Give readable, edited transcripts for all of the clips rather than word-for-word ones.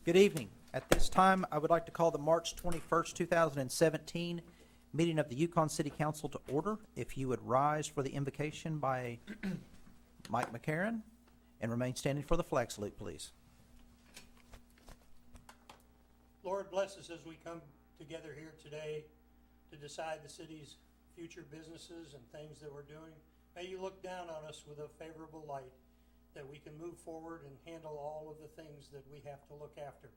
Good evening. At this time, I would like to call the March 21st, 2017 meeting of the Yukon City Council to order. If you would rise for the invocation by Mike McCarron and remain standing for the flag salute, please. Lord, bless us as we come together here today to decide the city's future businesses and things that we're doing. May you look down on us with a favorable light, that we can move forward and handle all of the things that we have to look after.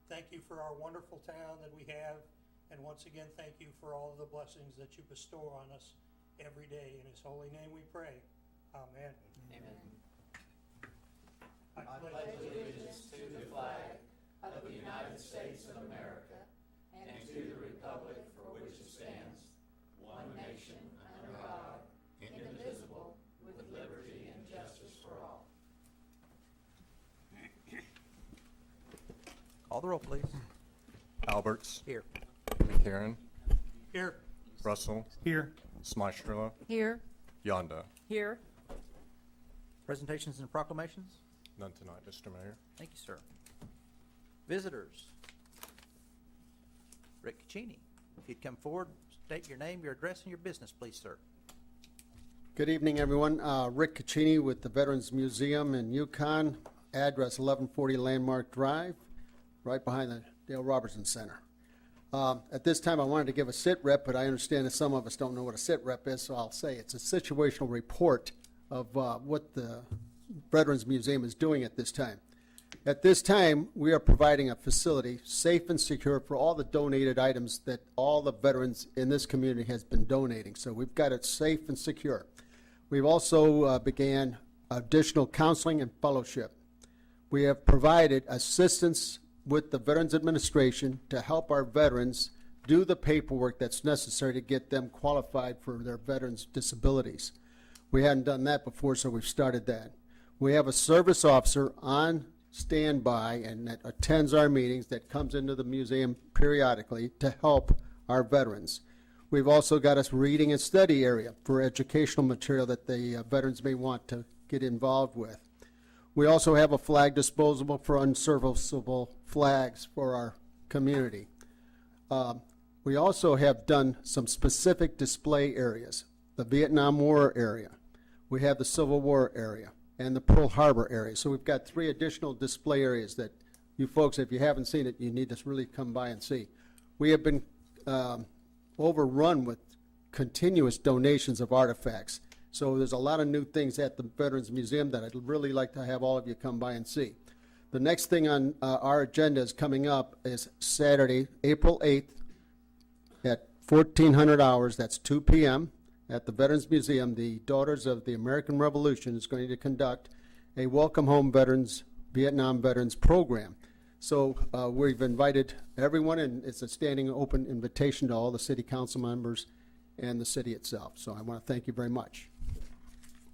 Thank you for our wonderful town that we have, and once again, thank you for all of the blessings that you bestow on us every day. In his holy name we pray. Amen. Amen. I pledge allegiance to the flag of the United States of America and to the republic for which it stands, one nation, under God, indivisible, with liberty and justice for all. Call the roll, please. Alberts. Here. McCarron. Here. Russell. Here. Smystrela. Here. Yonda. Here. Presentations and proclamations? None tonight, Mr. Mayor. Thank you, sir. Visitors. Rick Caccini. If you'd come forward, state your name, your address, and your business, please, sir. Good evening, everyone. Rick Caccini with the Veterans Museum in Yukon, address 1140 Landmark Drive, right behind the Dale Robertson Center. At this time, I wanted to give a sit rep, but I understand that some of us don't know what a sit rep is, so I'll say it's a situational report of what the Veterans Museum is doing at this time. At this time, we are providing a facility safe and secure for all the donated items that all the veterans in this community has been donating. So we've got it safe and secure. We've also began additional counseling and fellowship. We have provided assistance with the Veterans Administration to help our veterans do the paperwork that's necessary to get them qualified for their veterans' disabilities. We hadn't done that before, so we've started that. We have a service officer on standby and that attends our meetings, that comes into the museum periodically to help our veterans. We've also got a reading and study area for educational material that the veterans may want to get involved with. We also have a flag disposable for unserviceable flags for our community. We also have done some specific display areas. The Vietnam War area, we have the Civil War area, and the Pearl Harbor area. So we've got 3 additional display areas that you folks, if you haven't seen it, you need to really come by and see. We have been overrun with continuous donations of artifacts. So there's a lot of new things at the Veterans Museum that I'd really like to have all of you come by and see. The next thing on our agenda is coming up is Saturday, April 8th at 1400 hours, that's 2 p.m. at the Veterans Museum. The Daughters of the American Revolution is going to conduct a Welcome Home Veterans, Vietnam Veterans program. So we've invited everyone, and it's a standing open invitation to all the city council members and the city itself. So I want to thank you very much.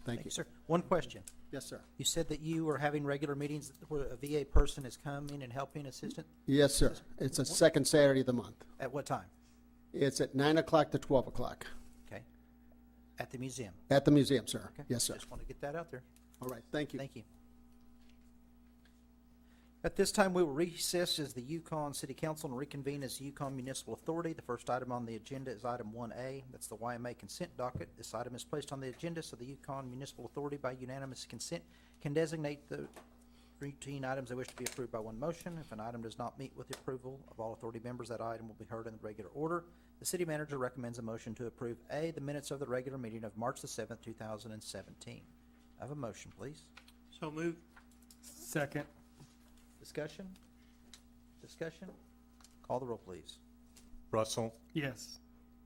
Thank you, sir. One question. Yes, sir. You said that you are having regular meetings where a VA person is coming and helping assistant? Yes, sir. It's a second Saturday of the month. At what time? It's at 9 o'clock to 12 o'clock. Okay. At the museum? At the museum, sir. Okay. Yes, sir. Just want to get that out there. All right. Thank you. Thank you. At this time, we will recess as the Yukon City Council and reconvene as the Yukon Municipal Authority. The first item on the agenda is item 1A. That's the YMA consent docket. This item is placed on the agenda so the Yukon Municipal Authority, by unanimous consent, can designate the routine items they wish to be approved by one motion. If an item does not meet with the approval of all authority members, that item will be heard in the regular order. The city manager recommends a motion to approve A, the minutes of the regular meeting of March the 7th, 2017. I have a motion, please. So moved. Second. Discussion? Discussion? Call the roll, please. Russell. Yes.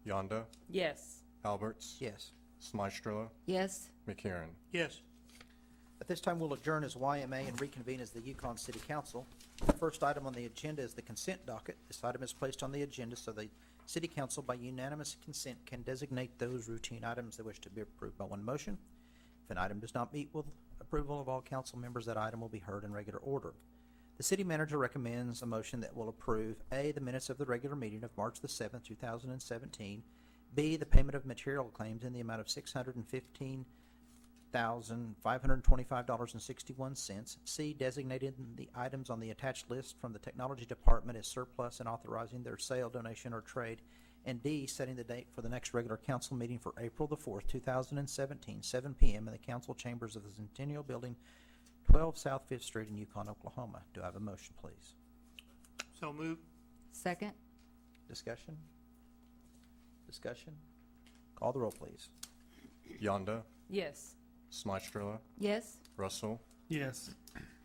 Yonda. Yes. Alberts. Yes. Smystrela. Yes. McCarron. Yes. At this time, we'll adjourn as YMA and reconvene as the Yukon City Council. The first item on the agenda is the consent docket. This item is placed on the agenda so the City Council, by unanimous consent, can designate those routine items they wish to be approved by one motion. If an item does not meet with approval of all council members, that item will be heard in regular order. The city manager recommends a motion that will approve A, the minutes of the regular meeting of March the 7th, 2017, B, the payment of material claims in the amount of $615 $1,525.61. C, designating the items on the attached list from the Technology Department as surplus and authorizing their sale, donation, or trade. And D, setting the date for the next regular council meeting for April the 4th, 2017, 7 p.m. in the council chambers of the Centennial Building, 12 South 5th Street in Yukon, Oklahoma. Do I have a motion, please? So move. Second. Discussion? Discussion? Call the roll, please. Yonda, Yes. Smystrela, Yes. Russell, Yes.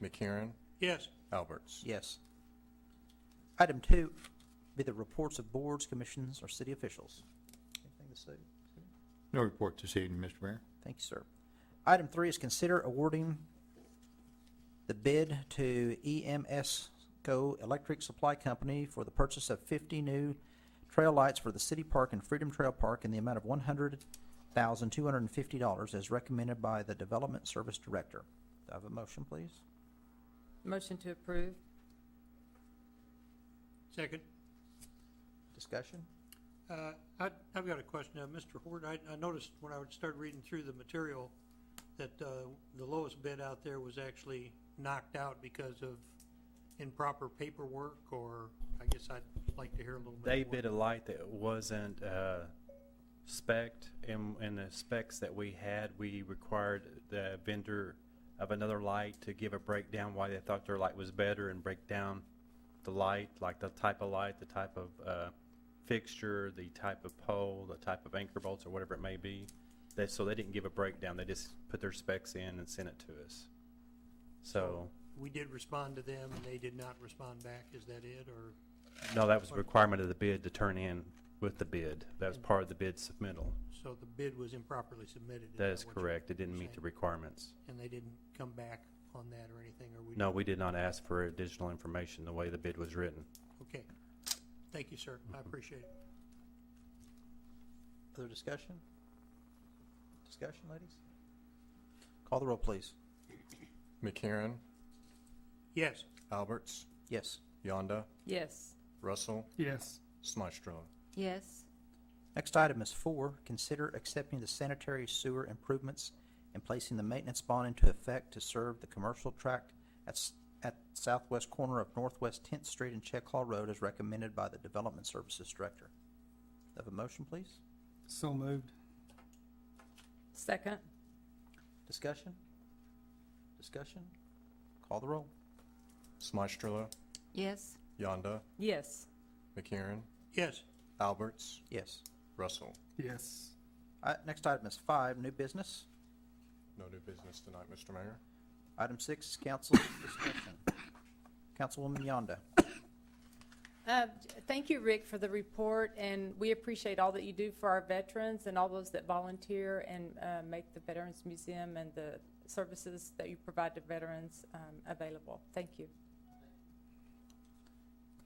McCarron, Yes. Alberts. Yes. Item 2 be the reports of boards, commissions, or city officials. Anything to say? No report this evening, Mr. Mayor. Thank you, sir. Item 3 is consider awarding the bid to EMSCO Electric Supply Company for the purchase of 50 new trail lights for the City Park and Freedom Trail Park in the amount of $100,250 as recommended by the Development Service Director. Do I have a motion, please? Motion to approve. Second. Discussion? I've got a question. Mr. Hort, I noticed when I would start reading through the material that the lowest bid out there was actually knocked out because of improper paperwork, or I guess I'd like to hear a little bit They more. bid a light that wasn't spec'd, and the specs that we had, we required the vendor of another light to give a breakdown why they thought their light was better and break down the light, like the type of light, the type of fixture, the type of pole, the type of anchor bolts, or whatever it may be. So they didn't give a breakdown. They just put their specs in and sent it to us. So, We did respond to them, and they did not respond back. Is that it, or? no, that was a requirement of the bid to turn in with the bid. That was part of the bid submittal. So the bid was improperly submitted? That is what you're correct. It didn't meet the saying? requirements. And they didn't come back on that or anything, or we? No, we did not ask for additional information the way the bid was written. Okay. Thank you, sir. I appreciate it. Further discussion? Discussion, ladies? Call the roll, please. McCarron, Yes. Alberts, Yes. Yonda, Yes. Russell, Yes. Smystrela. Yes. Next item is 4, consider accepting the sanitary sewer improvements and placing the maintenance bond into effect to serve the commercial tract at southwest corner of Northwest 10th Street and Check Hall Road as recommended by the Development Services Director. Have a motion, please? So moved. Second. Discussion? Discussion? Call the roll. Smystrela, Yes. Yonda, Yes. McCarron, Yes. Alberts, Yes. Russell. Yes. Next item is 5, new business. No new business tonight, Mr. Mayor. Item 6 is council discussion. Councilwoman Yonda. Thank you, Rick, for the report, and we appreciate all that you do for our veterans and all those that volunteer and make the Veterans Museum and the services that you provide to veterans available. Thank you.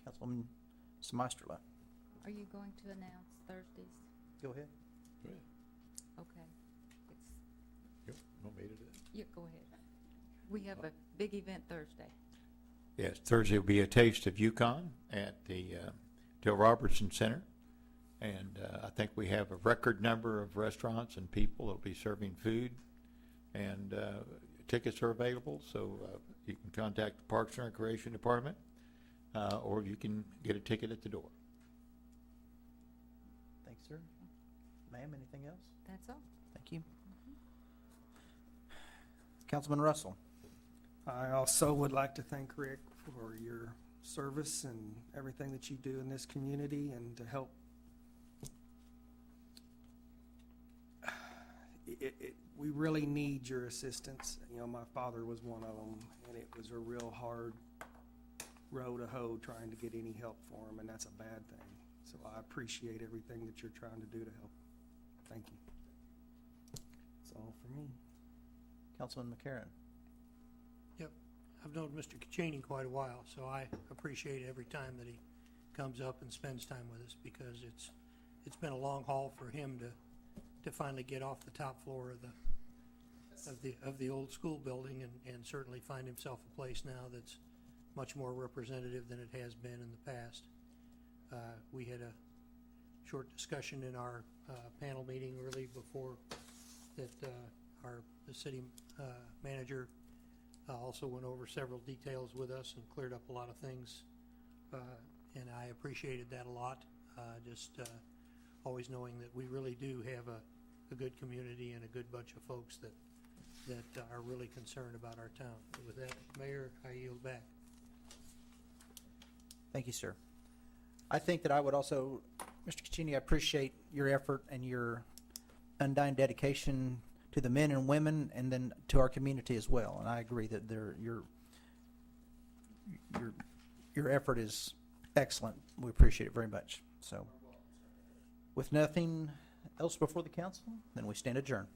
Councilwoman Smystrela. Are you going to announce Thursdays? Go ahead. Okay. Want me to do it? Yeah, go ahead. We have a big event Thursday. Yes, Thursday will be a taste of Yukon at the Dale Robertson Center. And I think we have a record number of restaurants and people that will be serving food. And tickets are available, so you can contact the Parks and Recreation Department, or you can get a ticket at the door. Thanks, sir. Ma'am, anything else? That's all. Thank you. Councilman Russell. I also would like to thank Rick for your service and everything that you do in this community and to help. We really need your assistance. You know, my father was one of them, and it was a real hard row to hoe trying to get any help for him, and that's a bad thing. So I appreciate everything that you're trying to do to help. Thank you. That's all for me. Councilman McCarron. I've known Mr. Caccini quite a while, so I appreciate every time that he comes up and spends time with us, because it's been a long haul for him to finally get off the top floor of the old school building and certainly find himself a place now that's much more representative than it has been in the past. We had a short discussion in our panel meeting early before that the city manager also went over several details with us and cleared up a lot of things, and I appreciated that a lot. Just always knowing that we really do have a good community and a good bunch of folks that are really concerned about our town. With that, Mayor, I yield back. Thank you, sir. I think that I would also, Mr. Caccini, I appreciate your effort and your undying dedication to the men and women and then to our community as well. And I agree that your effort is excellent. We appreciate it very much. So, with nothing else before the council, then we stand adjourned.